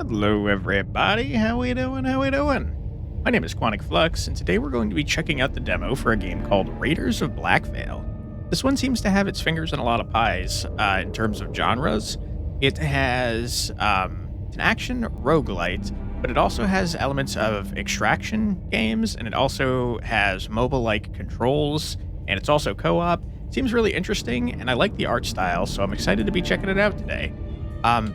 Hello everybody, how we doing, My name is Quantic Flux, and today we're going to be checking out the demo for a game called Raiders of Blackveil. This one seems to have its fingers in a lot of pies in terms of genres. It has an action roguelite, but it also has elements of extraction games, and it also has MOBA-like controls, and it's also co-op. Seems really interesting, and I like the art style, so I'm excited to be checking it out today.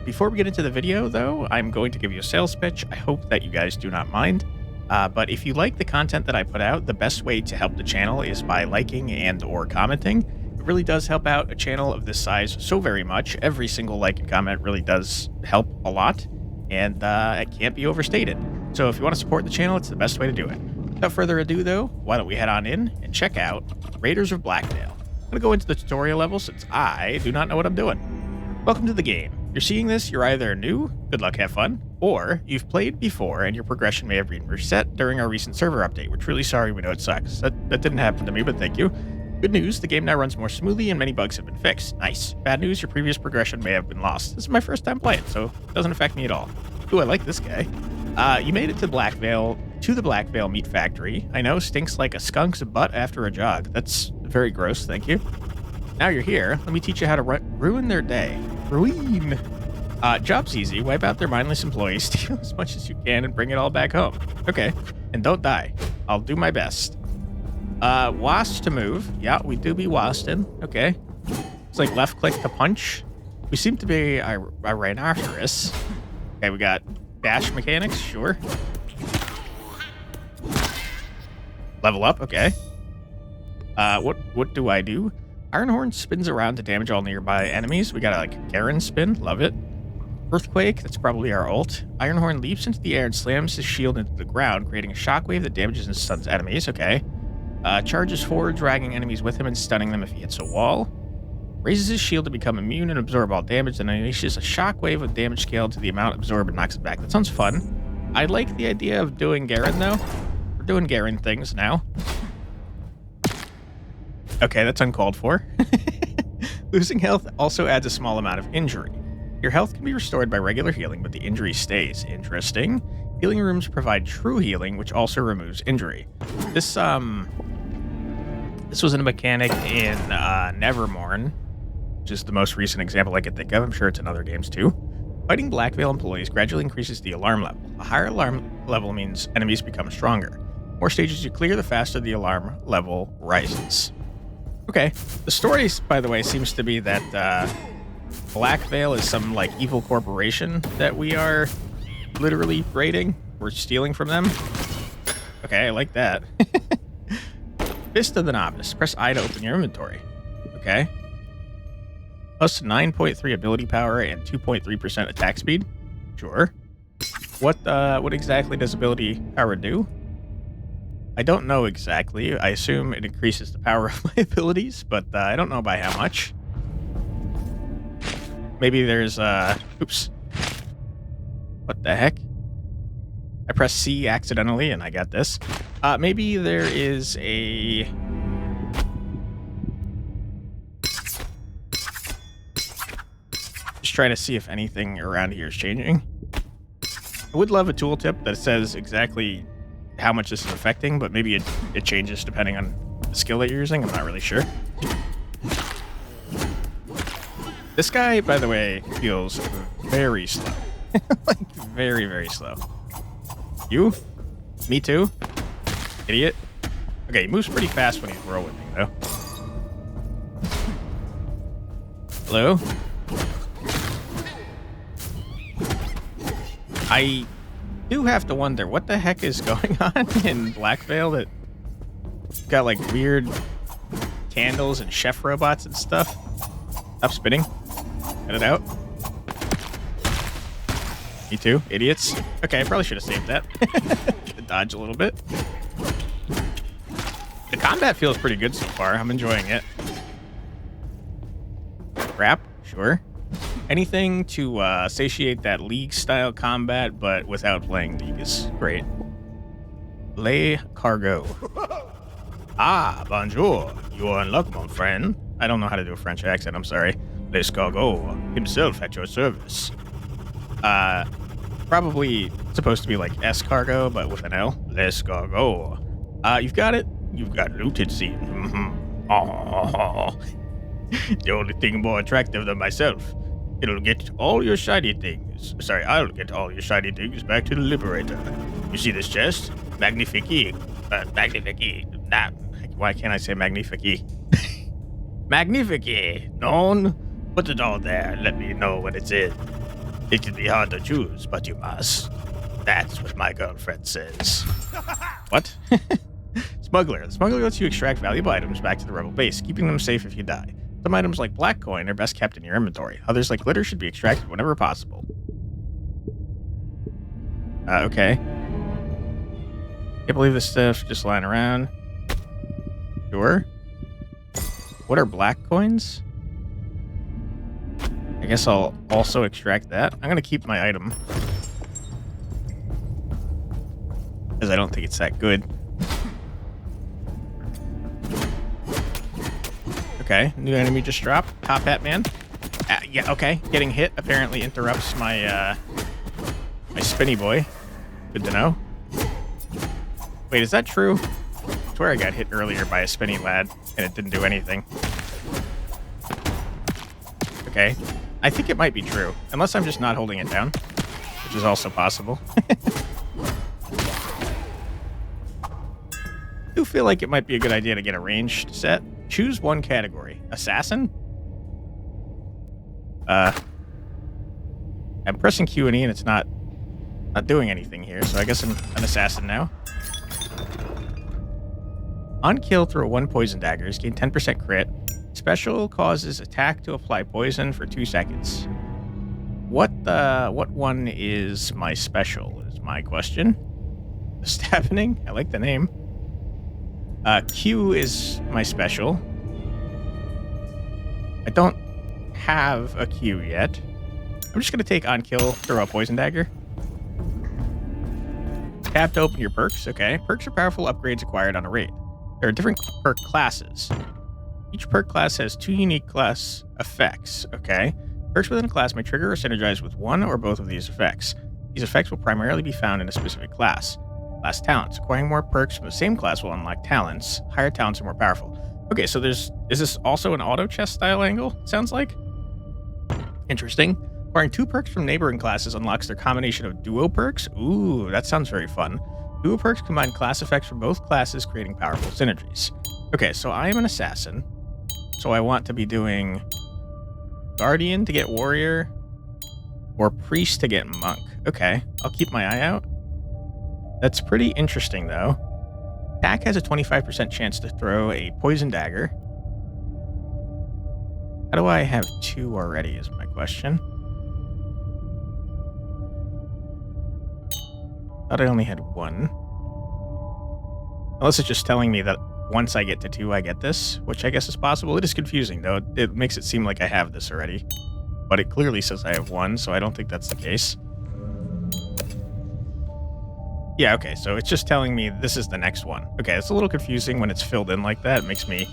Before we get into the video, though, I'm going to give you a sales pitch. I hope that you guys do not mind. But if you like the content that I put out, the best way to help the channel is by liking and or commenting. It really does help out a channel of this size so very much. Every single like and comment really does help a lot, and it can't be overstated. So if you want to support the channel, it's the best way to do it. Without further ado, though, why don't we head on in and check out Raiders of Blackveil. I'm going to go into the tutorial level since I do not know what I'm doing. Welcome to the game. You're seeing this, you're either new, good luck, have fun, or you've played before and your progression may have been reset during our recent server update. We're truly sorry, we know it sucks. That didn't happen to me, but thank you. Good news, the game now runs more smoothly and many bugs have been fixed. Nice. Bad news, your previous progression may have been lost. This is my first time playing, so it doesn't affect me at all. Ooh, I like this guy. You made it to the Blackveil meat factory. I know, stinks like a skunk's butt after a jog. That's very gross, thank you. Now you're here, let me teach you how to ruin their day. Ruin. Job's easy. Wipe out their mindless employees, steal as much as you can, and bring it all back home. Okay. And don't die. I'll do my best. WASD to move. Yeah, we do be WASDing. Okay. It's like left click to punch. We seem to be a rhinoceros. Okay, we got dash mechanics. Sure. Level up. Okay. What do I do? Ironhorn spins around to damage all nearby enemies. We got a Garen spin. Love it. Earthquake, that's probably our ult. Ironhorn leaps into the air and slams his shield into the ground, creating a shockwave that damages and stuns enemies. Okay. Charges forward, dragging enemies with him and stunning them if he hits a wall. Raises his shield to become immune and absorb all damage, then unleashes a shockwave with damage scaled to the amount absorbed and knocks it back. That sounds fun. I like the idea of doing Garen, though. We're doing Garen things now. Okay, that's uncalled for. Losing health also adds a small amount of injury. Your health can be restored by regular healing, but the injury stays. Interesting. Healing rooms provide true healing, which also removes injury. This was a mechanic in Nevermorn, which is the most recent example I can think of. I'm sure it's in other games too. Fighting Blackveil employees gradually increases the alarm level. A higher alarm level means enemies become stronger. The more stages you clear, the faster the alarm level rises. Okay. The story, by the way, seems to be that Blackveil is some like evil corporation that we are literally raiding. We're stealing from them. Okay, I like that. Fist of the Novice. Press I to open your inventory. Okay. Plus 9.3 ability power and 2.3% attack speed. Sure. What exactly does ability power do? I don't know exactly. I assume it increases the power of my abilities, but I don't know by how much. Maybe there's, oops. What the heck? I pressed C accidentally and I got this. Maybe there is a... Just trying to see if anything around here is changing. I would love a tooltip that says exactly how much this is affecting, but maybe it changes depending on the skill that you're using. I'm not really sure. This guy, by the way, feels very slow. Like, very, very slow. You? Me too? Idiot. Okay, he moves pretty fast when he's rolling, though. Hello? I do have to wonder, what the heck is going on in Blackveil that got, like, weird candles and chef robots and stuff? Stop spinning. Get it out. Me too, idiots. Okay, I probably should have saved that. Dodge a little bit. The combat feels pretty good so far. I'm enjoying it. Crap, sure. Anything to satiate that League-style combat, but without playing League is great. Lay cargo. Ah, bonjour. You are in luck, mon friend. I don't know how to do a French accent, I'm sorry. L'escargot himself at your service. Probably supposed to be like S-cargo, but with an L. Let's go. You've got it. You've got looted scene. Oh, the only thing more attractive than myself. It'll get all your shiny things. Sorry, I'll get all your shiny things back to the Liberator. You see this chest? Magnifique. Magnifique. Nah, why can't I say Magnifique? Magnifique. Known? Put it all there. Let me know what it's in. It can be hard to choose, but you must. That's what my girlfriend says. What? Smuggler. The smuggler lets you extract valuable items back to the rebel base, keeping them safe if you die. Some items like black coin are best kept in your inventory. Others like glitter should be extracted whenever possible. Okay. Can't believe this stuff just lying around. Sure. What are black coins? I guess I'll also extract that. I'm gonna keep my item, because I don't think it's that good. Okay, new enemy just dropped. Top hat man. Yeah, okay. Getting hit apparently interrupts my my spinny boy. Good to know. Wait, is that true? I swear I got hit earlier by a spinny lad and it didn't do anything. Okay. I think it might be true, unless I'm just not holding it down, which is also possible. I do feel like it might be a good idea to get a ranged set. Choose one category. Assassin? I'm pressing Q and E and it's not doing anything here, so I guess I'm an assassin now. On kill, throw 1 poison daggers, gain 10% crit. Special causes attack to apply poison for 2 seconds. What one is my special is my question. What's happening? I like the name. Q is my special. I don't have a Q yet. I'm just going to take on kill, throw a poison dagger. Tap to open your perks. Okay. Perks are powerful upgrades acquired on a raid. There are different perk classes. Each perk class has 2 unique class effects. Okay. Perks within a class may trigger or synergize with one or both of these effects. These effects will primarily be found in a specific class. Class talents. Acquiring more perks from the same class will unlock talents. Higher talents are more powerful. Okay, so is this also an auto chest style angle? It sounds like. Interesting. Acquiring 2 perks from neighboring classes unlocks their combination of duo perks. Ooh, that sounds very fun. Duo perks combine class effects from both classes, creating powerful synergies. Okay, so I am an assassin. So I want to be doing Guardian to get Warrior or Priest to get Monk. Okay, I'll keep my eye out. That's pretty interesting, though. Attack has a 25% chance to throw a Poison Dagger. How do I have 2 already is my question. Thought I only had 1. Unless it's just telling me that once I get to 2, I get this, which I guess is possible. It is confusing, though. It makes it seem like I have this already. But it clearly says I have 1, so I don't think that's the case. Yeah, okay, so it's just telling me this is the next one. Okay, it's a little confusing when it's filled in like that. It makes me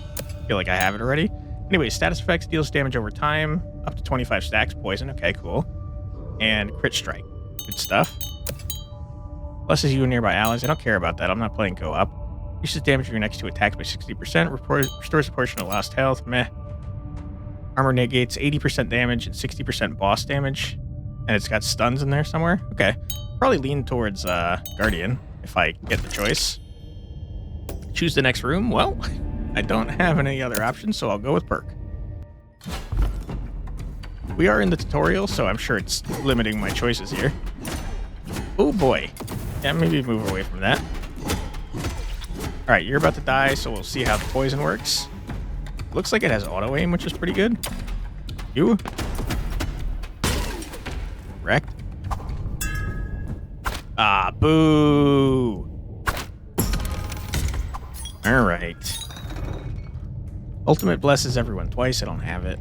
feel like I have it already. Anyway, status effects deals damage over time, up to 25 stacks, poison. Okay, cool. And crit strike. Good stuff. Blesses you and nearby allies. I don't care about that. I'm not playing co-op. Increases damage of your next 2 attacks by 60%. Restores a portion of lost health. Meh. Armor negates 80% damage and 60% boss damage. And it's got stuns in there somewhere. Okay. Probably lean towards Guardian if I get the choice. Choose the next room. Well, I don't have any other options, so I'll go with Perk. We are in the tutorial, so I'm sure it's limiting my choices here. Oh boy. Yeah, maybe move away from that. Alright, you're about to die, so we'll see how the poison works. Looks like it has auto aim, which is pretty good. You. Wrecked. Ah, boo. Alright. Ultimate blesses everyone twice. I don't have it.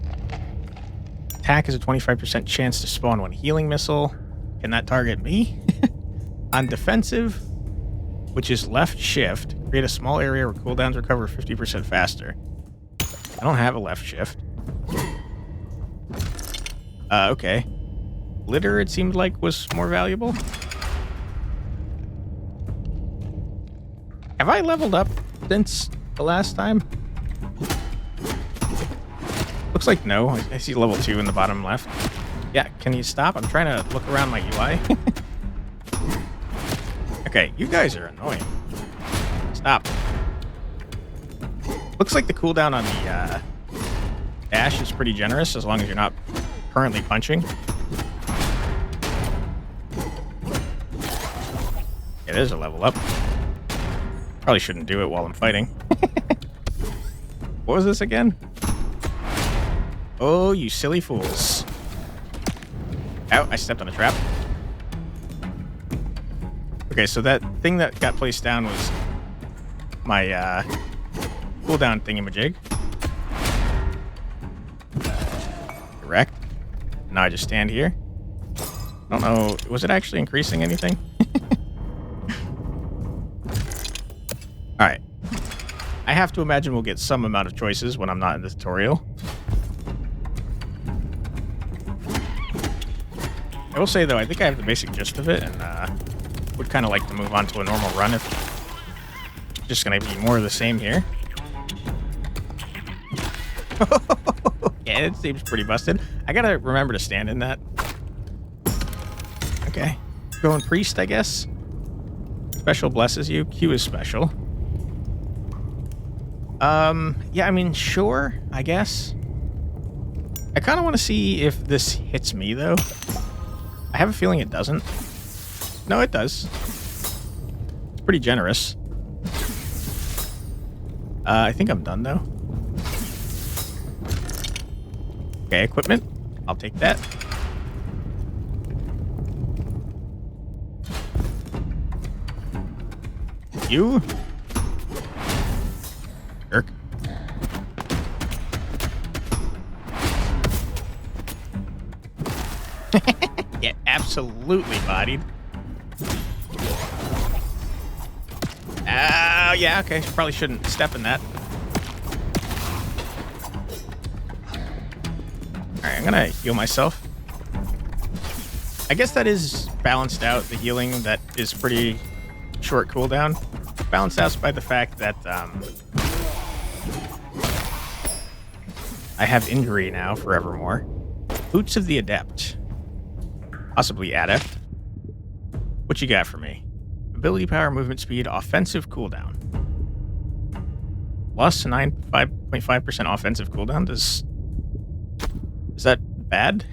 Attack has a 25% chance to spawn 1 healing missile. Can that target me? On defensive, which is left shift, create a small area where cooldowns recover 50% faster. I don't have a left shift. Okay. Litter, it seemed like, was more valuable. Have I leveled up since the last time? Looks like no. I see level 2 in the bottom left. Yeah, can you stop? I'm trying to look around my UI. Okay, you guys are annoying. Stop. Looks like the cooldown on the dash is pretty generous as long as you're not currently punching. Yeah, there's a level up. Probably shouldn't do it while I'm fighting. What was this again? Oh, you silly fools. Ow, I stepped on a trap. Okay, so that thing that got placed down was my cooldown thingamajig. Correct. Now I just stand here. I don't know, was it actually increasing anything? Alright. I have to imagine we'll get some amount of choices when I'm not in the tutorial. I will say, though, I think I have the basic gist of it, and would kind of like to move on to a normal run if it's just going to be more of the same here. Yeah, it seems pretty busted. I got to remember to stand in that. Okay. Going priest, I guess. Special blesses you. Q is special. Yeah, I mean, sure, I guess. I kind of want to see if this hits me, though. I have a feeling it doesn't. No, it does. It's pretty generous. I think I'm done, though. Okay, equipment. I'll take that. You. Perk. Yeah, absolutely bodied. Yeah, okay. Probably shouldn't step in that. Alright, I'm gonna heal myself. I guess that is balanced out, the healing that is pretty short cooldown. Balanced out by the fact that I have injury now forevermore. Boots of the Adept. Possibly Adept. What you got for me? Ability power, movement speed, offensive cooldown. Plus 5.5% offensive cooldown. Is that bad?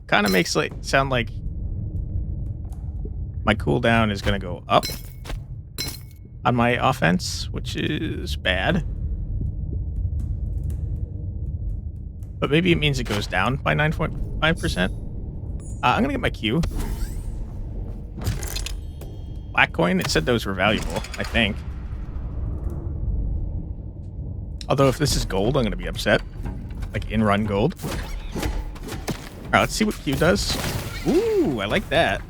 Kind of makes it sound like my cooldown is going to go up on my offense, which is bad. But maybe it means it goes down by 9.5%. I'm going to get my Q. Black coin, it said those were valuable, I think. Although if this is gold, I'm going to be upset. Like in-run gold. Alright, let's see what Q does. Ooh, I like that.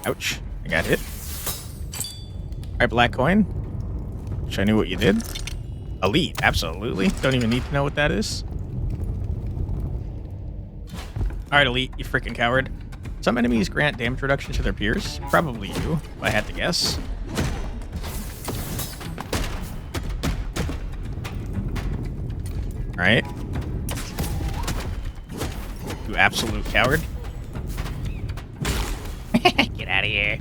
Ouch, I got hit. Alright, black coin. Wish I knew what you did. Elite, absolutely. Don't even need to know what that is. Alright, Elite, you freaking coward. Some enemies grant damage reduction to their peers. Probably you, if I had to guess. Alright. You absolute coward. Get out of here.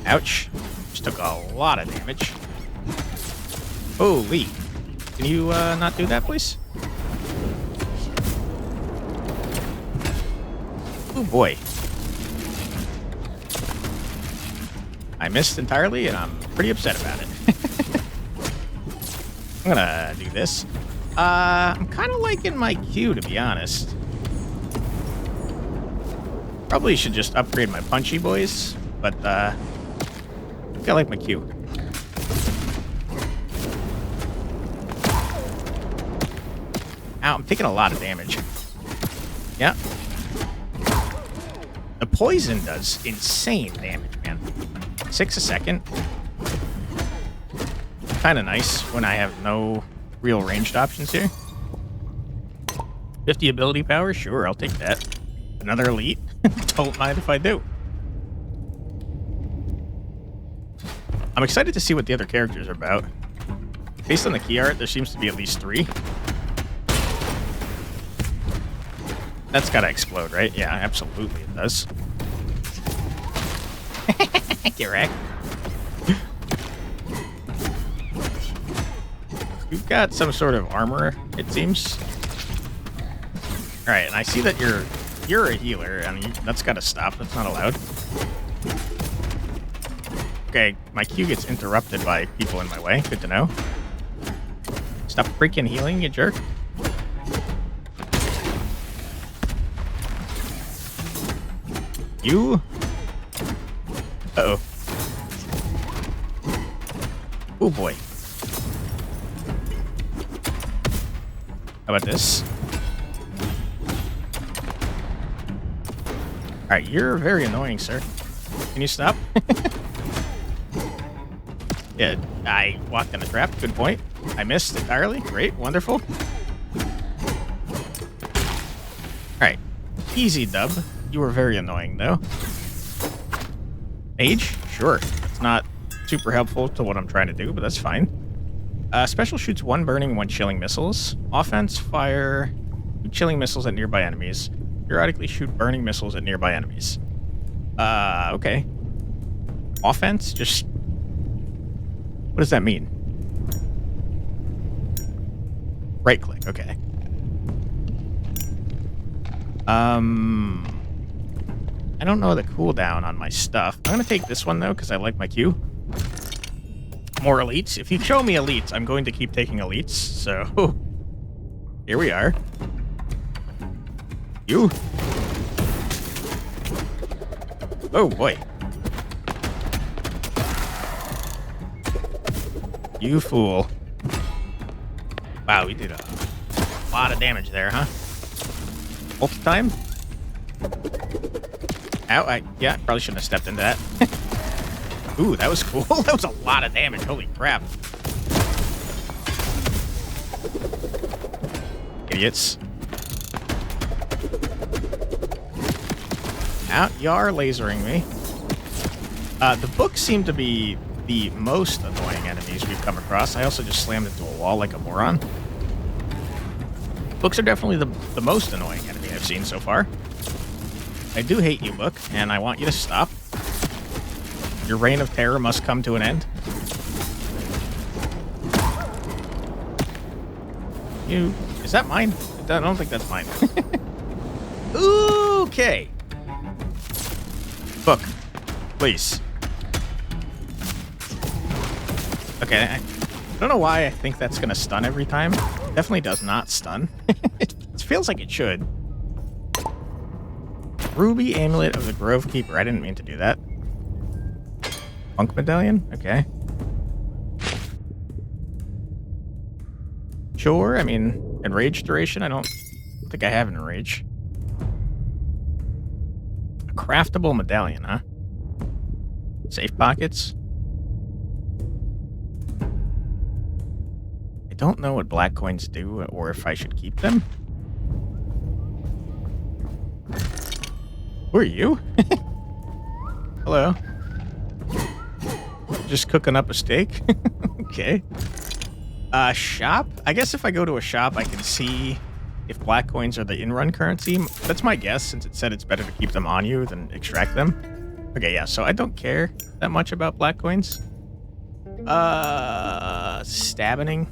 Ouch. Just took a lot of damage. Holy. Can you not do that, please? Oh boy. I missed entirely, and I'm pretty upset about it. I'm gonna do this. I'm kind of liking my Q, to be honest. Probably should just upgrade my punchy boys, but I think I like my Q. Ow, I'm taking a lot of damage. Yeah. The poison does insane damage, man. 6 a second. Kind of nice when I have no real ranged options here. 50 ability power? Sure, I'll take that. Another elite? Don't mind if I do. I'm excited to see what the other characters are about. Based on the key art, there seems to be at least 3. That's gotta explode, right? Yeah, absolutely it does. Get wrecked. You've got some sort of armor, it seems. Alright, and I see that you're a healer. I mean, that's gotta stop. That's not allowed. Okay, my queue gets interrupted by people in my way. Good to know. Stop freaking healing, you jerk. You? Uh-oh. Oh, boy. How about this? Alright, you're very annoying, sir. Can you stop? Yeah, I walked in a trap. Good point. I missed entirely. Great. Wonderful. Alright. Easy dub. You were very annoying, though. Mage? Sure. It's not super helpful to what I'm trying to do, but that's fine. Special shoots 1 burning, 1 chilling missiles. Offense, fire 2 chilling missiles at nearby enemies. Periodically shoot burning missiles at nearby enemies. Okay. Offense? Just... what does that mean? Right click, okay. I don't know the cooldown on my stuff. I'm gonna take this one though, because I like my queue. More elites. If you show me elites, I'm going to keep taking elites, so here we are. You. Oh boy. You fool. Wow, we did a lot of damage there, huh? Ult time? Ow, yeah, probably shouldn't have stepped into that. Ooh, that was cool. That was a lot of damage. Holy crap. Idiots. Out, you are lasering me. The books seem to be the most annoying enemies we've come across. I also just slammed into a wall like a moron. Books are definitely the most annoying enemy I've seen so far. I do hate you, Book, and I want you to stop. Your reign of terror must come to an end. You... is that mine? I don't think that's mine. Okay. Book, please. Okay, I don't know why I think that's going to stun every time. It definitely does not stun. It feels like it should. Ruby Amulet of the Grove Keeper. I didn't mean to do that. Monk Medallion? Okay. Sure, I mean, enrage duration? I don't think I have enrage. A craftable medallion, huh? Safe pockets? I don't know what black coins do, or if I should keep them. Who are you? Hello. Just cooking up a steak? Okay. Shop? I guess if I go to a shop, I can see if black coins are the in-run currency. That's my guess, since it said it's better to keep them on you than extract them. Okay, yeah, so I don't care that much about black coins. Stabbing.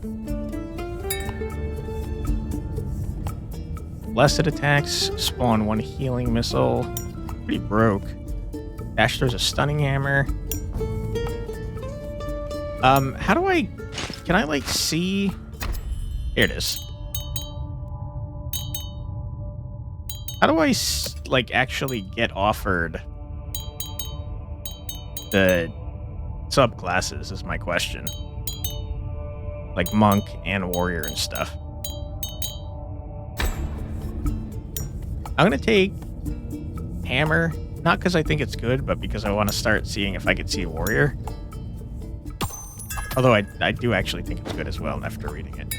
Blessed attacks. Spawn 1 healing missile. Pretty broke. Dash, there's a stunning hammer. How do I... can I, like, see... here it is. How do I, like, actually get offered the subclasses is my question. Like monk and warrior and stuff. I'm gonna take hammer. Not because I think it's good, but because I want to start seeing if I could see a warrior. Although I do actually think it's good as well after reading it.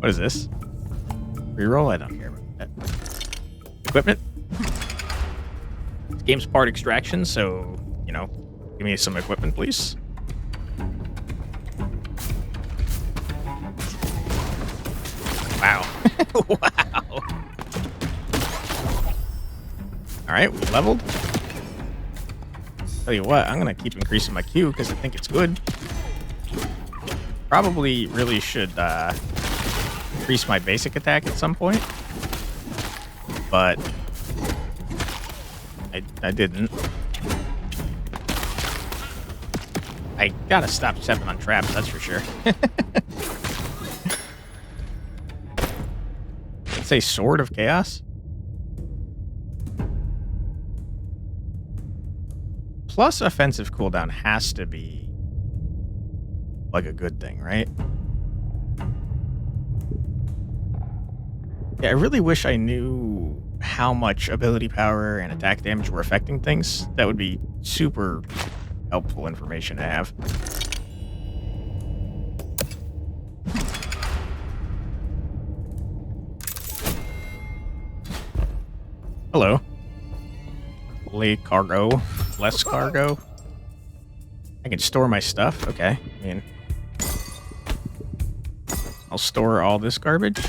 What is this? Reroll? I don't care about that. Equipment? This game's part extraction, so, you know, give me some equipment, please. Wow. Wow. Alright, we leveled. Tell you what, I'm going to keep increasing my Q because I think it's good. Probably really should increase my basic attack at some point. But I didn't. I gotta stop stepping on traps, that's for sure. Let's say Sword of Chaos. Plus offensive cooldown has to be like a good thing, right? Yeah, I really wish I knew how much ability power and attack damage were affecting things. That would be super helpful information to have. Hello. Cargo. Less cargo. I can store my stuff. Okay. I mean, I'll store all this garbage.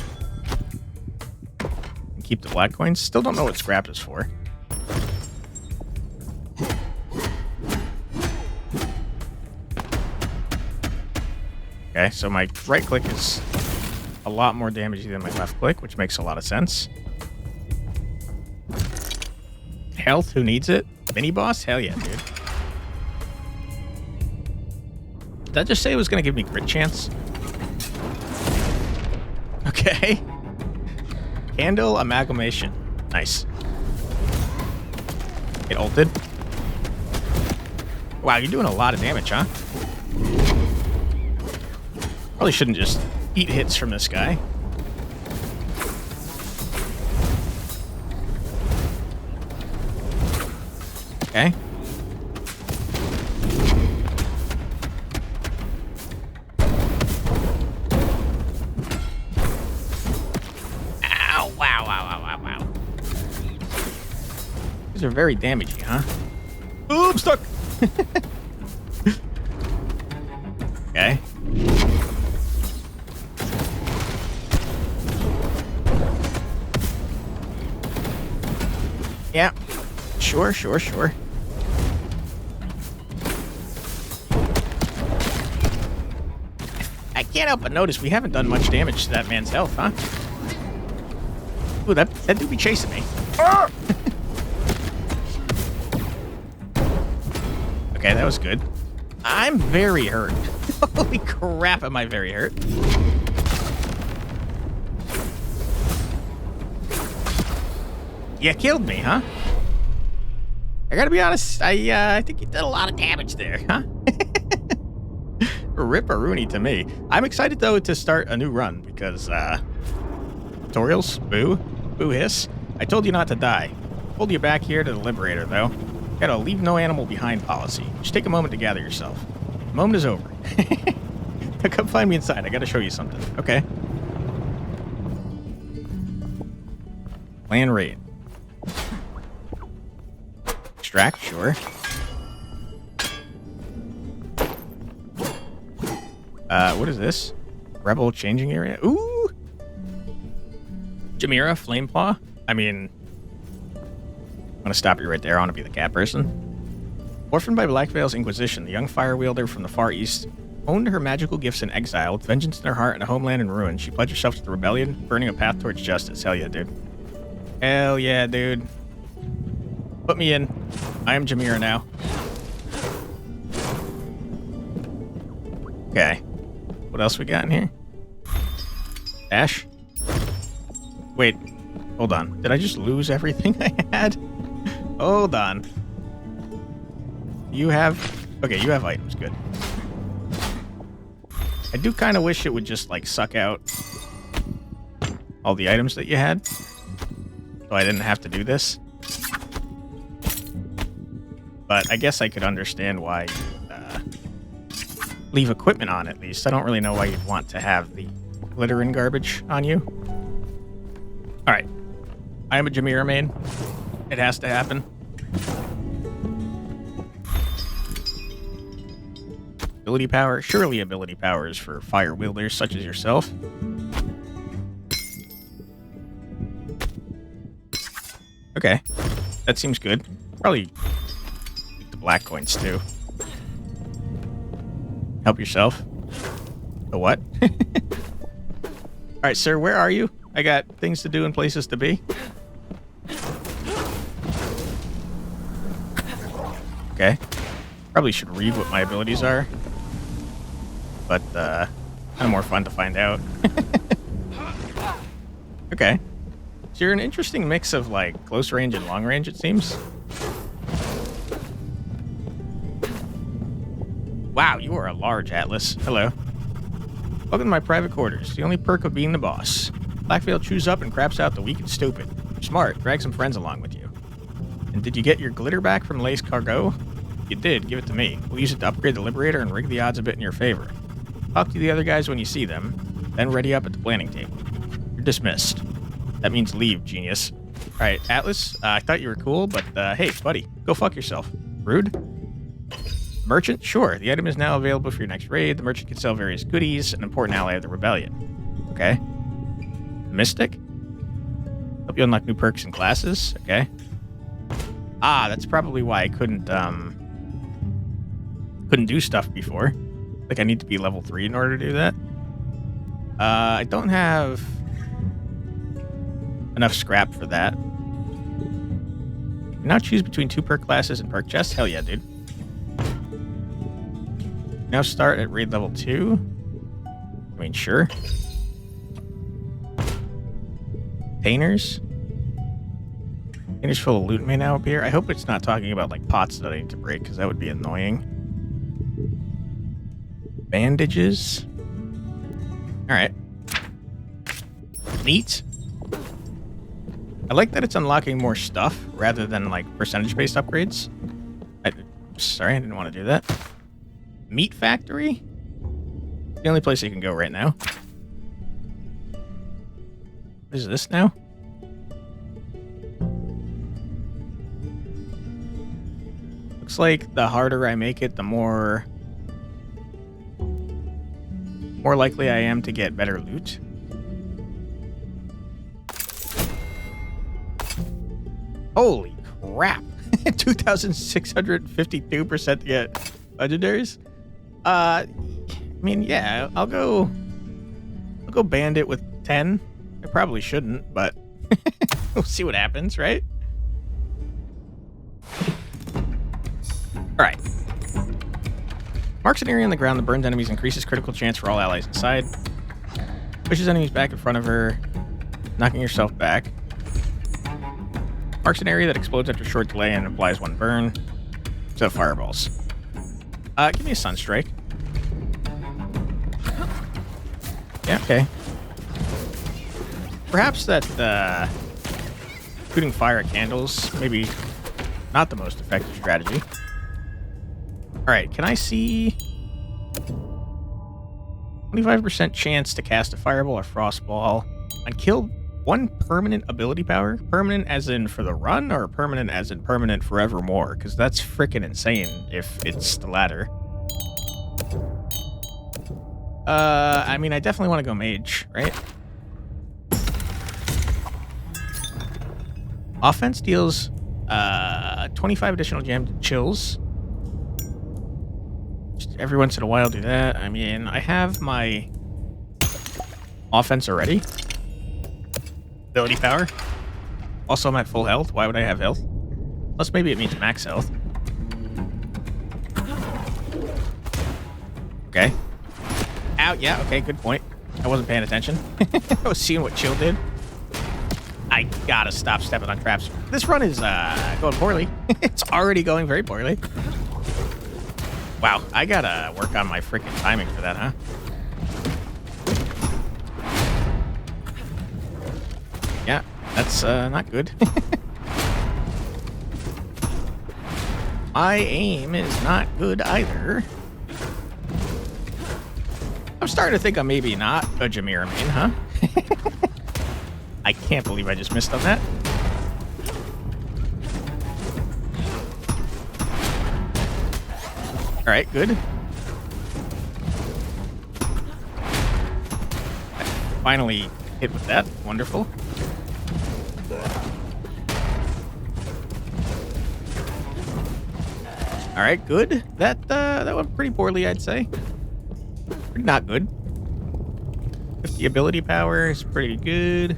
And keep the black coins. Still don't know what scrap is for. Okay, so my right click is a lot more damagey than my left click, which makes a lot of sense. Health, who needs it? Mini boss? Hell yeah, dude. Did that just say it was going to give me crit chance? Okay. Candle amalgamation. Nice. It ulted. Wow, you're doing a lot of damage, huh? Probably shouldn't just eat hits from this guy. Okay. Ow, wow, wow, wow, wow, wow. These are very damaging, huh? Ooh, I'm stuck! Okay. Yeah. Sure, sure, sure. I can't help but notice we haven't done much damage to that man's health, huh? Ooh, that dude be chasing me. Okay, that was good. I'm very hurt. Holy crap, am I very hurt. You killed me, huh? I gotta be honest, I think you did a lot of damage there, huh? Ripperoonie to me. I'm excited, though, to start a new run, because, tutorials? Boo? Boo hiss? I told you not to die. Pulled you back here to the Liberator, though. Got a leave no animal behind policy. Just take a moment to gather yourself. The moment is over. Now come find me inside. I gotta show you something. Okay. Plan raid. Extract, sure. What is this? Rebel changing area? Ooh! Jamira, Flamepaw? I mean, I'm gonna stop you right there. I want to be the cat person. Orphaned by Blackveil's Inquisition, the young fire wielder from the Far East owned her magical gifts in exile, with vengeance in her heart and a homeland in ruin. She pledged herself to the rebellion, burning a path towards justice. Hell yeah, dude. Hell yeah, dude. Put me in. I am Jamira now. Okay. What else we got in here? Dash? Wait. Hold on. Did I just lose everything I had? Hold on. You have... Okay, you have items. Good. I do kind of wish it would just, like, suck out all the items that you had. So I didn't have to do this. but I guess I could understand why leave equipment on at least. I don't really know why you'd want to have the glitter and garbage on you. Alright. I am a Jameer main. It has to happen. Ability power? Surely ability power is for fire wielders such as yourself. Okay. That seems good. Probably the black coins too. Help yourself. The what? Alright, sir, where are you? I got things to do and places to be. Okay. Probably should read what my abilities are. But, kind of more fun to find out. Okay. So you're an interesting mix of, like, close range and long range, it seems. Wow, you are a large Atlas. Hello. Welcome to my private quarters. The only perk of being the boss. Blackveil chews up and craps out the weak and stupid. You're smart. Drag some friends along with you. And did you get your glitter back from Lace Cargo? If you did, give it to me. We'll use it to upgrade the Liberator and rig the odds a bit in your favor. Talk to the other guys when you see them, then ready up at the planning table. You're dismissed. That means leave, genius. Alright, Atlas, I thought you were cool, but hey, buddy, go fuck yourself. Rude? Merchant? Sure, the item is now available for your next raid. The merchant can sell various goodies, an important ally of the rebellion. Okay. Mystic? Help you unlock new perks and classes. Okay. Ah, that's probably why I couldn't do stuff before. Like, I need to be level 3 in order to do that. I don't have enough scrap for that. Now choose between 2 perk classes and perk chests. Hell yeah, dude. Now start at raid level 2. I mean, sure. Painters. Painters full of loot may now appear. I hope it's not talking about, like, pots that I need to break, because that would be annoying. Bandages. Alright. Neat. I like that it's unlocking more stuff rather than, like, percentage-based upgrades. Sorry, I didn't want to do that. Meat Factory? The only place you can go right now. What is this now? Looks like the harder I make it, the more likely I am to get better loot. Holy crap. 2,652% to get legendaries. I mean, yeah, I'll go bandit with 10. I probably shouldn't, but we'll see what happens, right? Alright. Marks an area on the ground that burns enemies, increases critical chance for all allies inside. Pushes enemies back in front of her, knocking yourself back. Marks an area that explodes after a short delay and applies 1 burn. So fireballs. Give me a Sunstrike. Yeah, okay. Perhaps that shooting fire at candles maybe not the most effective strategy. Alright, can I see 25% chance to cast a fireball or frostball and kill 1 permanent ability power? Permanent as in for the run, or permanent as in permanent forevermore? Because that's freaking insane if it's the latter. I mean, I definitely want to go mage, right? Offense deals 25 additional jam chills. Just every once in a while do that. I mean, I have my offense already. Ability power. Also, I'm at full health. Why would I have health? Unless maybe it means max health. Okay. Ow, yeah, okay, good point. I wasn't paying attention. I was seeing what chill did. I gotta stop stepping on traps. This run is going poorly. It's already going very poorly. Wow, I gotta work on my freaking timing for that, huh? Yeah, that's not good. My aim is not good either. I'm starting to think I'm maybe not a Jameer main, huh? I can't believe I just missed on that. Alright, good. Finally hit with that. Wonderful. Alright, good. That went pretty poorly, I'd say. Not good. 50 ability power is pretty good.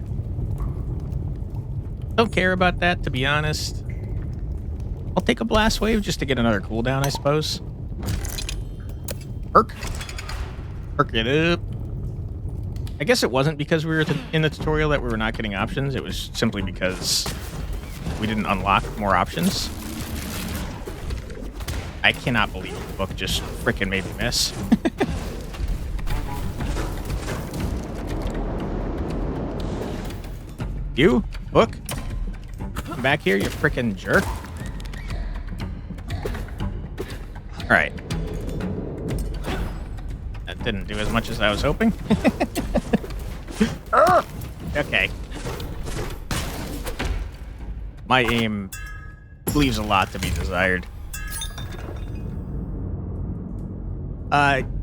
Don't care about that, to be honest. I'll take a blast wave just to get another cooldown, I suppose. Perk. Perk it up. I guess it wasn't because we were in the tutorial that we were not getting options. It was simply because we didn't unlock more options. I cannot believe the book just frickin' made me miss. You, book, come back here, you frickin' jerk. Alright. That didn't do as much as I was hoping. Okay. My aim leaves a lot to be desired.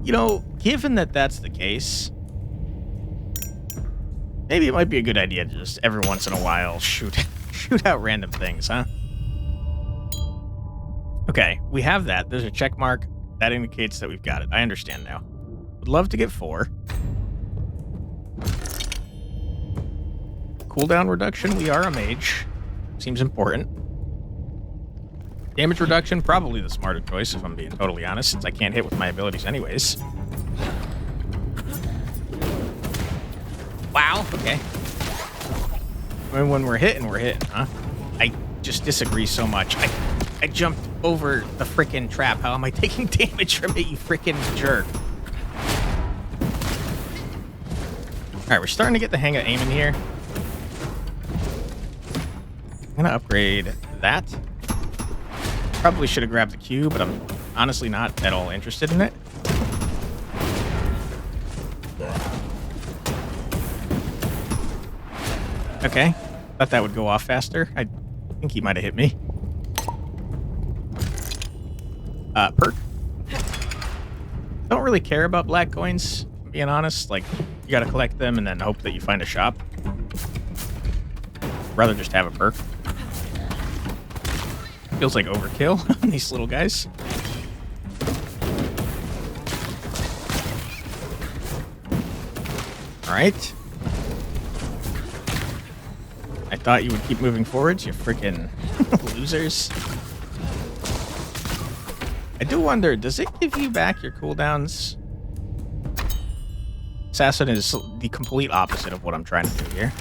You know, given that that's the case, maybe it might be a good idea to just every once in a while shoot out random things, huh? Okay, we have that. There's a check mark. That indicates that we've got it. I understand now. Would love to get 4. Cooldown reduction. We are a mage. Seems important. Damage reduction, probably the smarter choice, if I'm being totally honest, since I can't hit with my abilities anyways. Wow, okay. I mean, when we're hitting, huh? I just disagree so much. I jumped over the frickin' trap. How am I taking damage from it, you frickin' jerk? Alright, we're starting to get the hang of aiming here. I'm gonna upgrade that. Probably should have grabbed the Q, but I'm honestly not at all interested in it. Okay. Thought that would go off faster. I think he might have hit me. Perk. Don't really care about black coins, being honest. Like, you gotta collect them and then hope that you find a shop. Rather just have a perk. Feels like overkill on these little guys. Alright. I thought you would keep moving forwards, you freaking losers. I do wonder, does it give you back your cooldowns? Assassin is the complete opposite of what I'm trying to do here.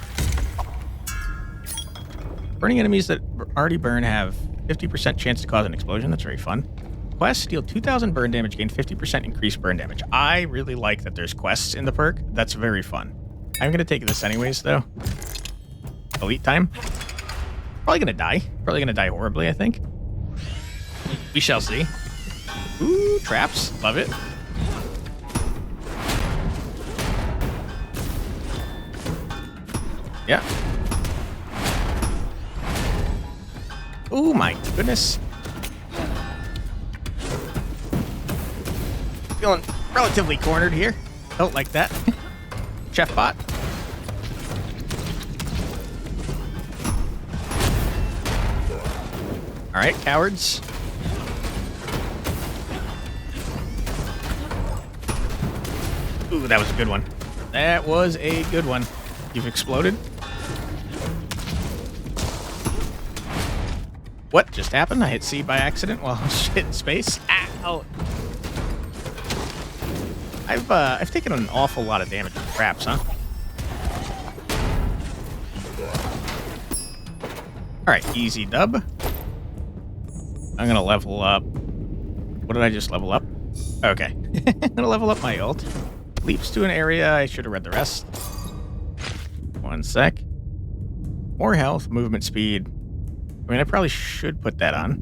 Burning enemies that already burn have 50% chance to cause an explosion. That's very fun. Quests deal 2,000 burn damage, gain 50% increased burn damage. I really like that there's quests in the perk. That's very fun. I'm going to take this anyways, though. Elite time. Probably going to die. Probably going to die horribly, I think. We shall see. Ooh, traps. Love it. Yeah. Oh my goodness. Feeling relatively cornered here. Don't like that. Chef bot. Alright, cowards. Ooh, that was a good one. That was a good one. You've exploded. What just happened? I hit C by accident while I was hitting space. Ow! I've taken an awful lot of damage from traps, huh? Alright, easy dub. I'm gonna level up. What did I just level up? Okay. I'm gonna level up my ult. Leaps to an area. I should have read the rest. One sec. More health, movement speed. I mean, I probably should put that on.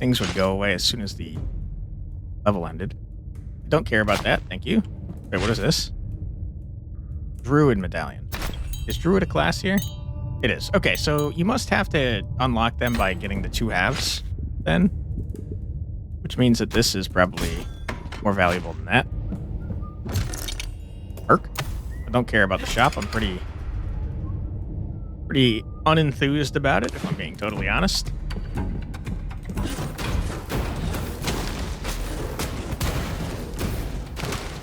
things would go away as soon as the level ended. I don't care about that, thank you. Wait, what is this? Druid medallion. Is Druid a class here? It is. Okay, so you must have to unlock them by getting the 2 halves, then. Which means that this is probably more valuable than that. Perk. I don't care about the shop. I'm pretty unenthused about it, if I'm being totally honest.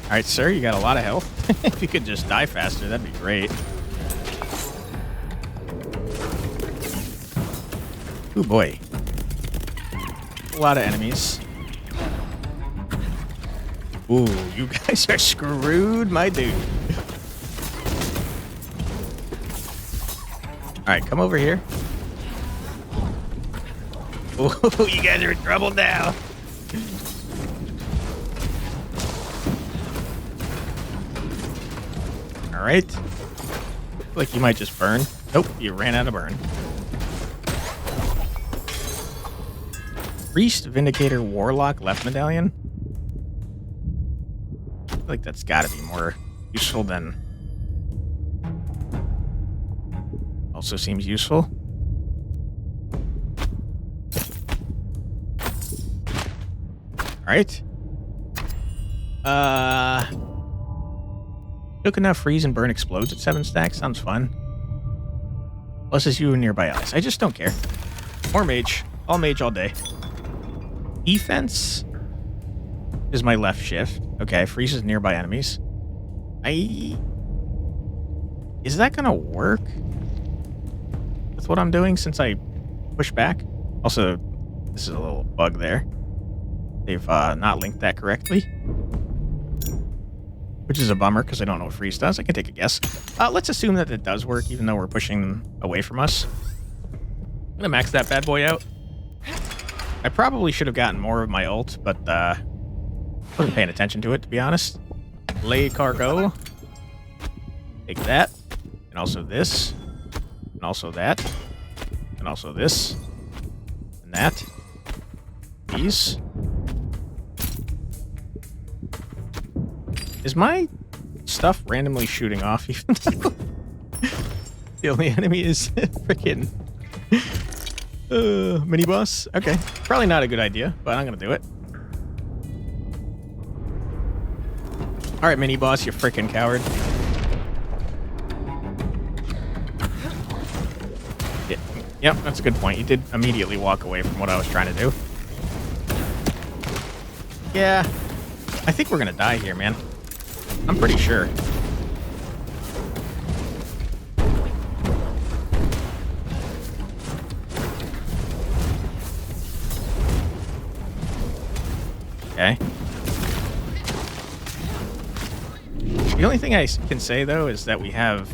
Alright, sir, you got a lot of health. If you could just die faster, that'd be great. Ooh, boy. A lot of enemies. Ooh, you guys are screwed, my dude. Alright, come over here. Ooh, you guys are in trouble now. Alright. Like you might just burn. Nope, you ran out of burn. Priest, Vindicator, Warlock, Left Medallion. I feel like that's gotta be more useful than... Also seems useful. Alright. Took enough freeze and burn explodes at 7 stacks. Sounds fun. Plus is you and nearby allies. I just don't care. More mage. All mage all day. Defense is my left shift. Okay, freezes nearby enemies. Is that gonna work with what I'm doing since I push back? Also, this is a little bug there. They've not linked that correctly. Which is a bummer, because I don't know what freeze does. I can take a guess. Let's assume that it does work, even though we're pushing them away from us. I'm gonna max that bad boy out. I probably should have gotten more of my ult, but wasn't paying attention to it, to be honest. Lay cargo. Take that. And also this. And also that. And also this. And that. These. Is my stuff randomly shooting off even though the only enemy is freaking mini boss? Okay. Probably not a good idea, but I'm gonna do it. Alright, mini boss, you freaking coward. Yeah. Yep, that's a good point. You did immediately walk away from what I was trying to do. Yeah. I think we're gonna die here, man. I'm pretty sure. Okay. The only thing I can say, though, is that we have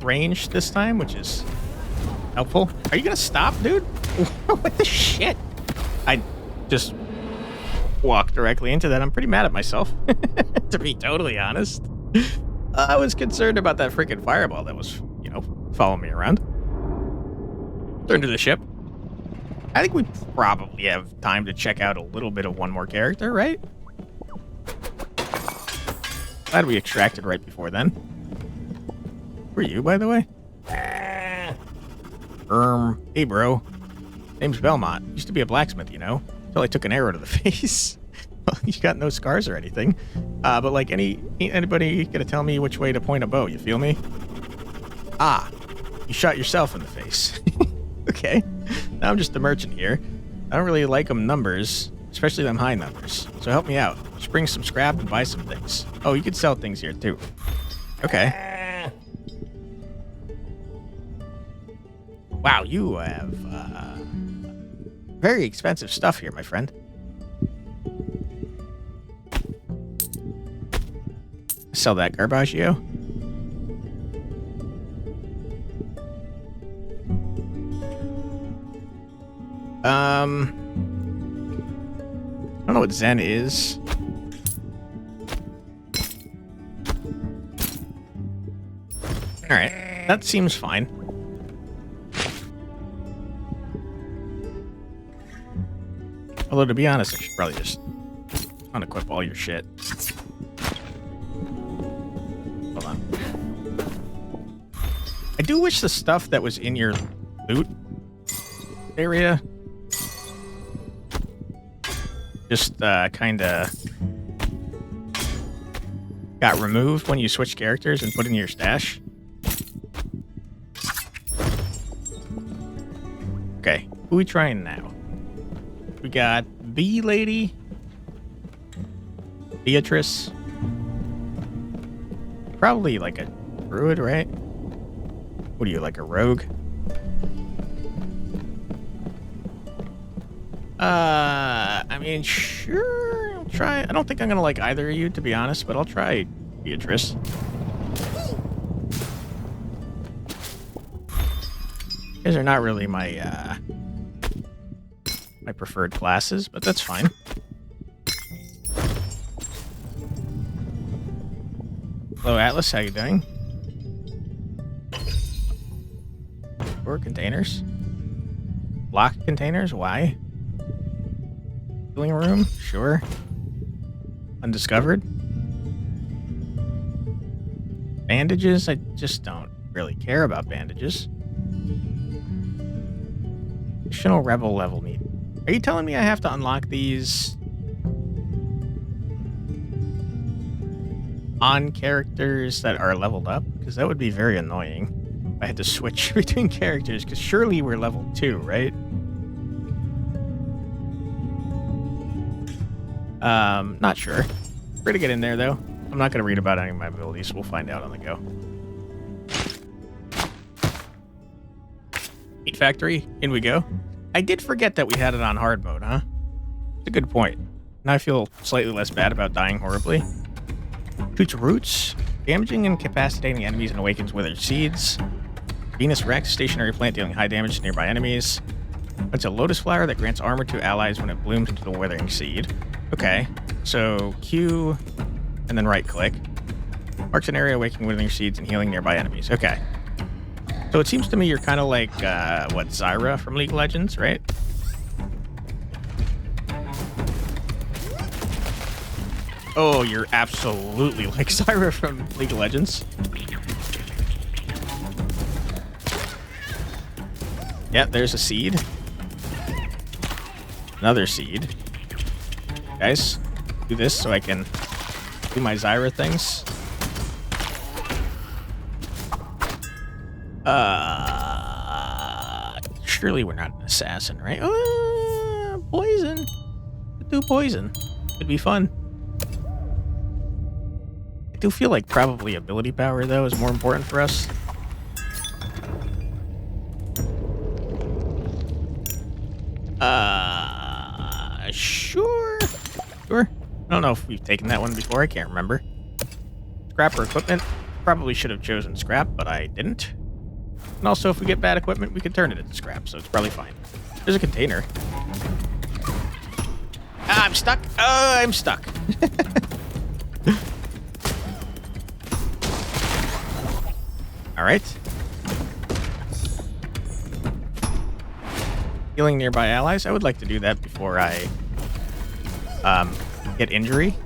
range this time, which is helpful. Are you gonna stop, dude? What the shit? I just walked directly into that. I'm pretty mad at myself, to be totally honest. I was concerned about that freaking fireball that was, you know, following me around. Turn to the ship. I think we probably have time to check out a little bit of one more character, right? Glad we extracted right before then. Who are you, by the way? Hey, bro. Name's Belmont. Used to be a blacksmith, you know? Until I took an arrow to the face. Well, you got no scars or anything. But like anybody gonna tell me which way to point a bow, you feel me? Ah, you shot yourself in the face. Okay. Now I'm just a merchant here. I don't really like them numbers, especially them high numbers. So help me out. Just bring some scrap and buy some things. Oh, you could sell things here too. Okay. Wow, you have very expensive stuff here, my friend. Sell that Garbaggio. I don't know what Zen is. Alright, that seems fine. Although, to be honest, I should probably just unequip all your shit. Hold on. I do wish the stuff that was in your loot area just kind of got removed when you switch characters and put in your stash. Okay, who are we trying now? We got Bee Lady, Beatrice, probably like a druid, right? What are you, like a rogue? I mean, sure, I'll try. I don't think I'm gonna like either of you, to be honest, but I'll try Beatrice. These are not really my my preferred classes, but that's fine. Hello, Atlas. How you doing? Or containers? Locked containers? Why? Healing room? Sure. Undiscovered? Bandages? I just don't really care about bandages. Additional rebel level need. Are you telling me I have to unlock these on characters that are leveled up? Because that would be very annoying if I had to switch between characters, because surely we're level 2, right? Not sure. Free to get in there, though. I'm not going to read about any of my abilities. We'll find out on the go. Meat Factory. In we go. I did forget that we had it on hard mode, huh? It's a good point. Now I feel slightly less bad about dying horribly. Shoots roots. Damaging and incapacitating enemies and awakens withered seeds. Venus Rex. Stationary plant dealing high damage to nearby enemies. It's a lotus flower that grants armor to allies when it blooms into the withering seed. Okay, so Q and then right click. Marks an area awakening withering seeds and healing nearby enemies. Okay. So it seems to me you're kind of like, what, Zyra from League of Legends, right? Oh, you're absolutely like Zyra from League of Legends. Yeah, there's a seed. Another seed. Guys, do this so I can do my Zyra things. Surely we're not an assassin, right? Poison. Do poison. Could be fun. I do feel like probably ability power, though, is more important for us. Sure. Sure. I don't know if we've taken that one before. I can't remember. Scrap or equipment. Probably should have chosen scrap, but I didn't. And also, if we get bad equipment, we can turn it into scrap, so it's probably fine. There's a container. Ah, I'm stuck. I'm stuck. All right. Healing nearby allies. I would like to do that before I get injury.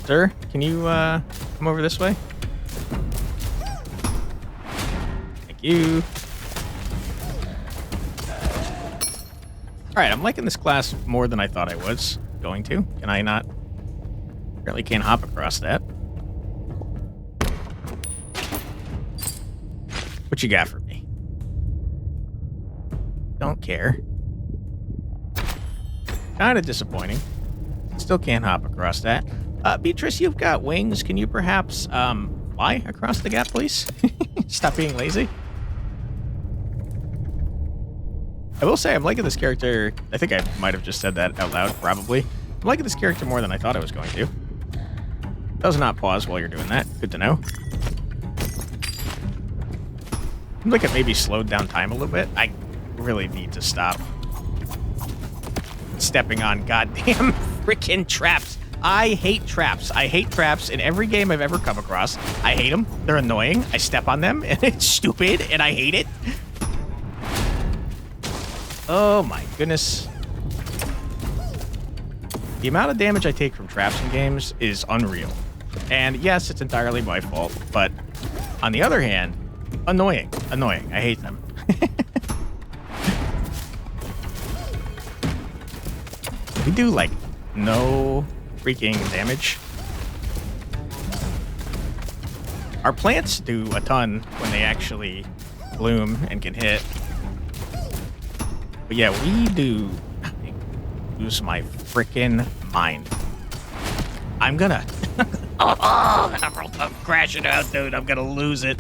Sir, can you come over this way? Thank you. Alright, I'm liking this class more than I thought I was going to. Can I not? Apparently can't hop across that. What you got for me? Don't care. Kind of disappointing. Still can't hop across that. Beatrice, you've got wings. Can you perhaps fly across the gap, please? Stop being lazy. I will say I'm liking this character. I think I might have just said that out loud, probably. I'm liking this character more than I thought I was going to. Does not pause while you're doing that. Good to know. Seems like it maybe slowed down time a little bit. I really need to stop stepping on goddamn freaking traps. I hate traps. I hate traps in every game I've ever come across. I hate them. They're annoying. I step on them, and it's stupid, and I hate it. Oh my goodness. The amount of damage I take from traps in games is unreal. And yes, it's entirely my fault, but on the other hand, annoying. Annoying. I hate them. We do, like, no freaking damage. Our plants do a ton when they actually bloom and can hit. But yeah, we do lose my freaking mind. I'm gonna... I'm crashing out, dude. I'm gonna lose it.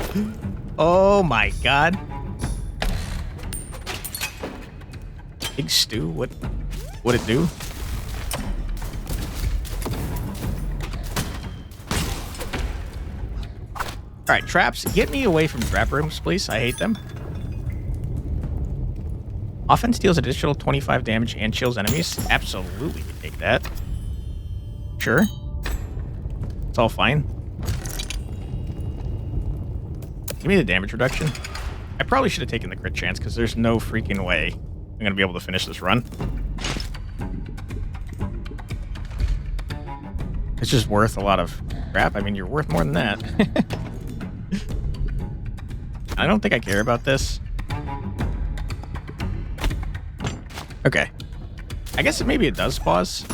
Oh my god. Big stew? What'd it do? Alright, traps. Get me away from trap rooms, please. I hate them. Offense deals additional 25 damage and chills enemies. Absolutely we take that. Sure. It's all fine. Give me the damage reduction. I probably should have taken the crit chance because there's no freaking way I'm going to be able to finish this run. It's just worth a lot of crap. I mean, you're worth more than that. I don't think I care about this. Okay. I guess maybe it does pause.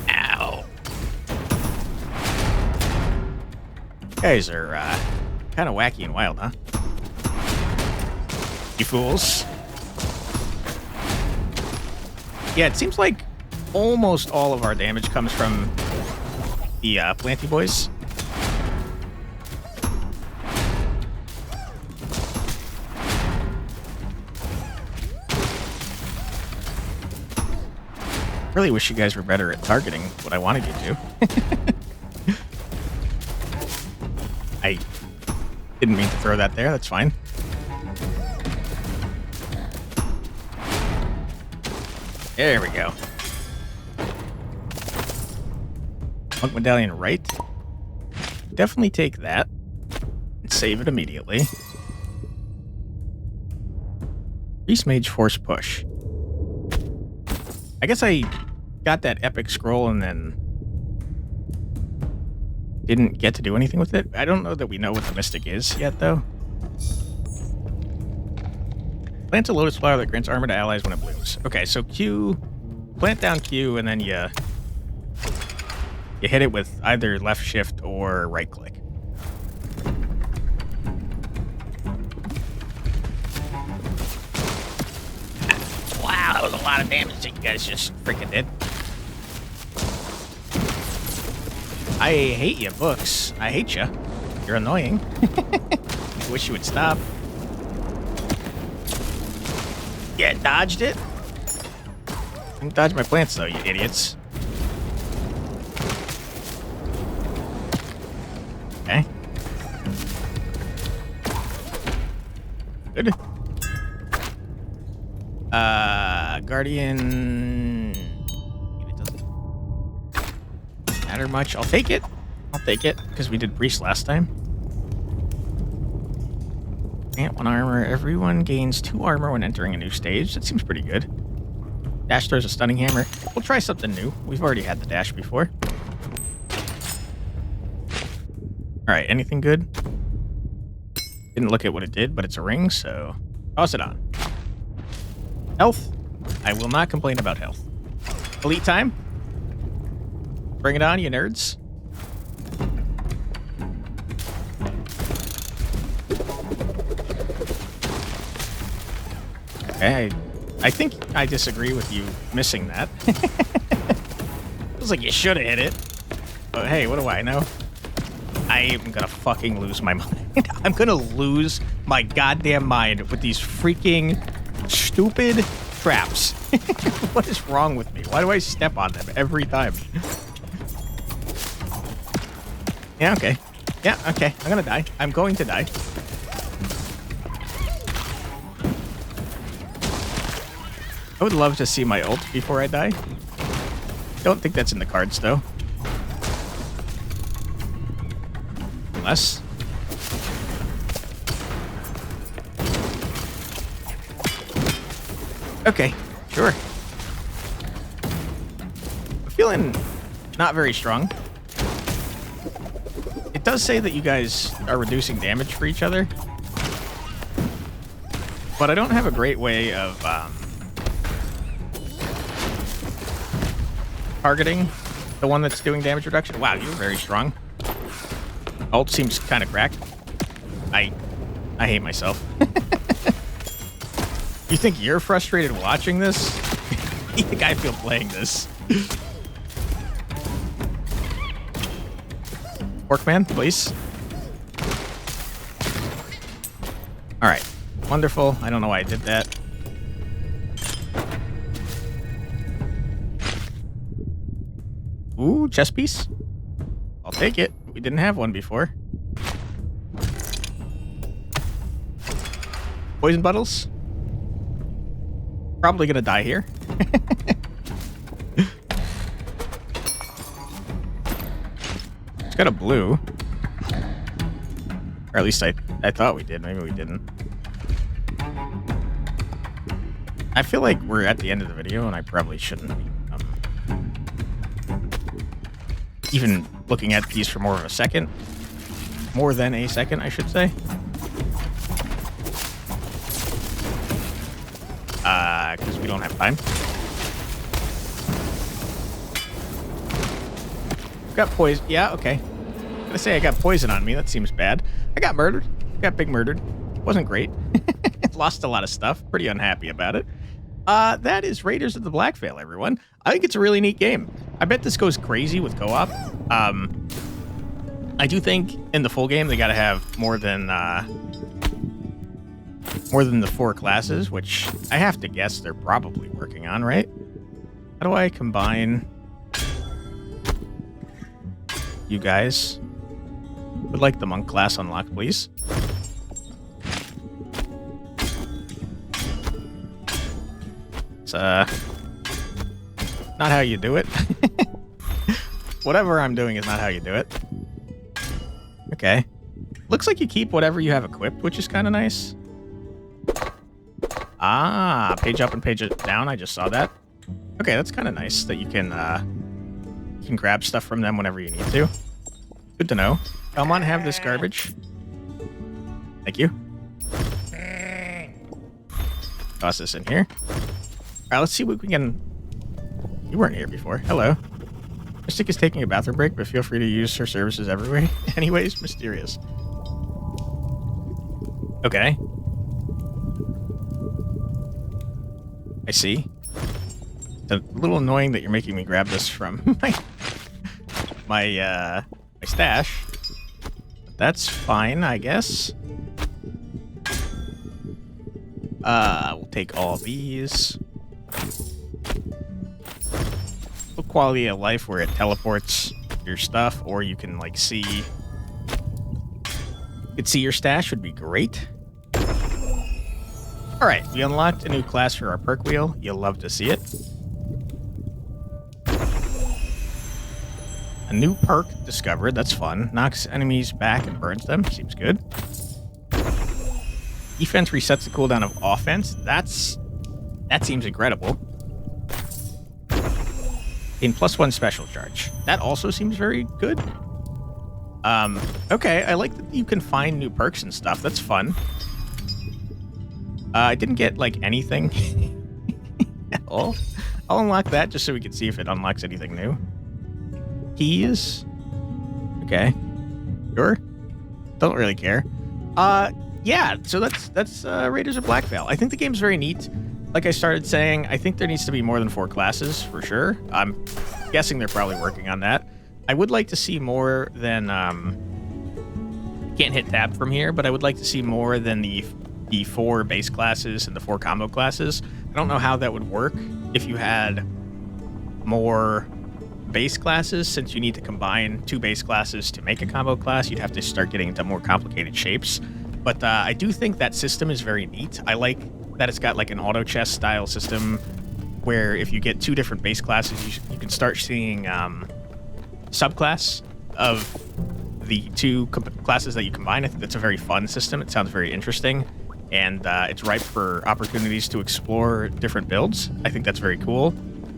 Ow. You guys are kind of wacky and wild, huh? You fools. Yeah, it seems like almost all of our damage comes from the planty boys. Really wish you guys were better at targeting what I wanted you to. I didn't mean to throw that there. That's fine. There we go. Monk medallion right. Definitely take that and save it immediately. Beast Mage Force Push. I guess I got that epic scroll and then didn't get to do anything with it. I don't know that we know what the mystic is yet, though. Plant a lotus flower that grants armor to allies when it blooms. Okay, so Q, plant down Q, and then you hit it with either left shift or right click. Wow, that was a lot of damage that you guys just freaking did. I hate you, books. I hate you. You're annoying. I wish you would stop. Yeah, dodged it. Don't dodge my plants, though, you idiots. Okay. Good. Guardian. It doesn't matter much. I'll take it. I'll take it, because we did Priest last time. Grant 1 armor. Everyone gains 2 armor when entering a new stage. That seems pretty good. Dash throws a stunning hammer. We'll try something new. We've already had the dash before. Alright, anything good? Didn't look at what it did, but it's a ring, so toss it on. Health. I will not complain about health. Elite time. Bring it on, you nerds. Okay, I think I disagree with you missing that. Feels like you should have hit it. But hey, what do I know? I am gonna fucking lose my mind. I'm gonna lose my goddamn mind with these freaking stupid traps. What is wrong with me? Why do I step on them every time? Yeah, okay. Yeah, okay. I'm gonna die. I'm going to die. I would love to see my ult before I die. Don't think that's in the cards, though. less. Okay, sure. I'm feeling not very strong. It does say that you guys are reducing damage for each other. But I don't have a great way of targeting the one that's doing damage reduction. Wow, you're very strong. Ult seems kind of cracked. I hate myself. You think you're frustrated watching this? You think I feel playing this? Workman, please. All right. Wonderful. I don't know why I did that. Ooh, chess piece. I'll take it. We didn't have one before. Poison bottles. Probably gonna die here. It's got a blue. Or at least I thought we did. Maybe we didn't. I feel like we're at the end of the video and I probably shouldn't be even looking at these for more of a second. More than a second, I should say. Because we don't have time. Got poison. Yeah, okay. I'm gonna say I got poison on me. That seems bad. I got murdered. Got big murdered. Wasn't great. Lost a lot of stuff. Pretty unhappy about it. That is Raiders of the Blackveil, everyone. I think it's a really neat game. I bet this goes crazy with co-op. I do think in the full game they gotta have more than the 4 classes, which I have to guess they're probably working on, right? How do I combine you guys? Would like the monk class unlocked, please. It's not how you do it. Whatever I'm doing is not how you do it. Okay. Looks like you keep whatever you have equipped, which is kind of nice. Ah, page up and page down. I just saw that. Okay, that's kind of nice that you can grab stuff from them whenever you need to. Good to know. Come on, have this garbage. Thank you. Toss this in here. All right, let's see what we can... You weren't here before. Hello. Mystic is taking a bathroom break, but feel free to use her services everywhere. Anyways, mysterious. Okay. I see. It's a little annoying that you're making me grab this from my stash. But that's fine, I guess. We'll take all these. Quality of life where it teleports your stuff, or you can like see. You could see your stash would be great. All right, we unlocked a new class for our perk wheel. You'll love to see it. A new perk discovered. That's fun. Knocks enemies back and burns them. Seems good. Defense resets the cooldown of offense. That seems incredible. In +1 special charge. That also seems very good. Okay, I like that you can find new perks and stuff. That's fun. I didn't get, like, anything at all. I'll unlock that just so we can see if it unlocks anything new. Keys. Okay. Sure. Don't really care. Yeah, so that's Raiders of Blackveil. I think the game's very neat. Like I started saying, I think there needs to be more than 4 classes, for sure. I'm guessing they're probably working on that. I would like to see more than... can't hit tab from here, but I would like to see more than the 4 base classes and the 4 combo classes. I don't know how that would work if you had more base classes, since you need to combine 2 base classes to make a combo class. You'd have to start getting into more complicated shapes. But I do think that system is very neat. I like that it's got like an auto chess style system where if you get 2 different base classes, you can start seeing subclass of the two classes that you combine. I think that's a very fun system. It sounds very interesting, and it's ripe for opportunities to explore different builds. I think that's very cool.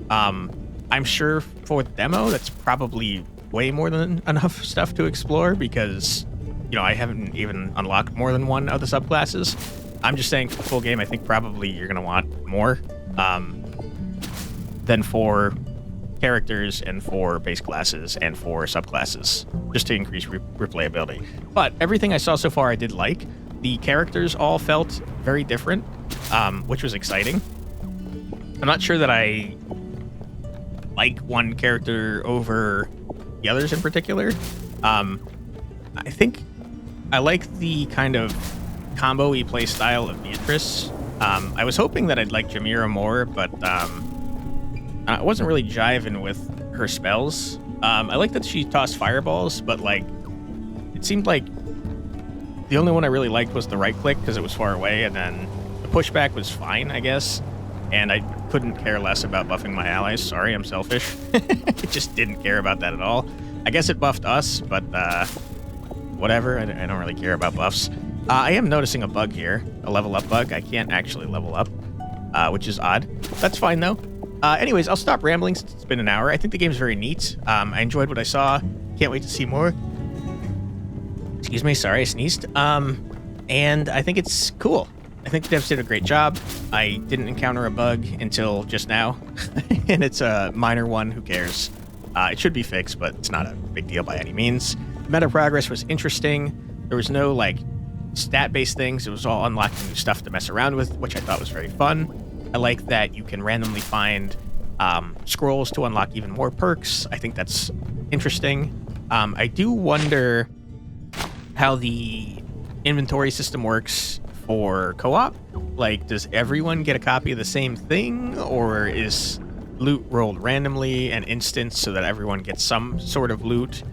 I'm sure for the demo, that's probably way more than enough stuff to explore because, you know, I haven't even unlocked more than one of the subclasses. I'm just saying for the full game, I think probably you're going to want more than 4 characters and 4 base classes and 4 subclasses, just to increase replayability. But everything I saw so far I did like. The characters all felt very different, which was exciting. I'm not sure that I like one character over the others in particular. I think I like the kind of combo-y play style of Beatrice. I was hoping that I'd like Jamira more, but I wasn't really jiving with her spells. I like that she tossed fireballs, but like it seemed like the only one I really liked was the right click because it was far away, and then the pushback was fine, I guess. And I couldn't care less about buffing my allies. Sorry, I'm selfish. I just didn't care about that at all. I guess it buffed us, but whatever. I don't really care about buffs. I am noticing a bug here, a level up bug. I can't actually level up, which is odd. That's fine, though. Anyways, I'll stop rambling since it's been an hour. I think the game's very neat. I enjoyed what I saw. Can't wait to see more. Excuse me, sorry, I sneezed. And I think it's cool. I think the devs did a great job. I didn't encounter a bug until just now, and it's a minor one. Who cares? It should be fixed, but it's not a big deal by any means. Meta progress was interesting. There was no, like, stat-based things. It was all unlocking new stuff to mess around with, which I thought was very fun. I like that you can randomly find scrolls to unlock even more perks. I think that's interesting. I do wonder how the inventory system works for co-op. Like, does everyone get a copy of the same thing, or is loot rolled randomly and instanced so that everyone gets some sort of loot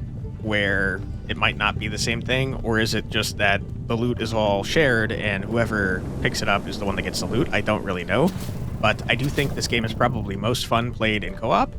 where it might not be the same thing, or is it just that the loot is all shared and whoever picks it up is the one that gets the loot? I don't really know, but I do think this game is probably most fun played in co-op,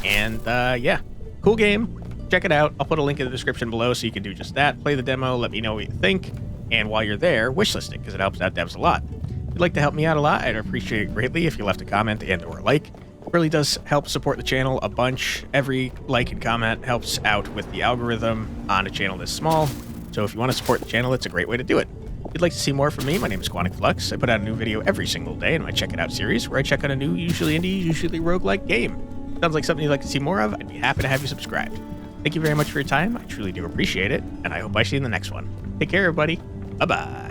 and yeah, cool game. Check it out. I'll put a link in the description below so you can do just that. Play the demo, let me know what you think, and while you're there, wishlist it because it helps out devs a lot. If you'd like to help me out a lot, I'd appreciate it greatly if you left a comment and or a like. It really does help support the channel a bunch. Every like and comment helps out with the algorithm on a channel this small, so if you want to support the channel, it's a great way to do it. If you'd like to see more from me, my name is Flux. I put out a new video every single day in my Check It Out series, where I check out a new, usually indie, usually roguelike game. Sounds like something you'd like to see more of, I'd be happy to have you subscribed. Thank you very much for your time. I truly do appreciate it, and I hope I see you in the next one. Take care, everybody. Bye-bye.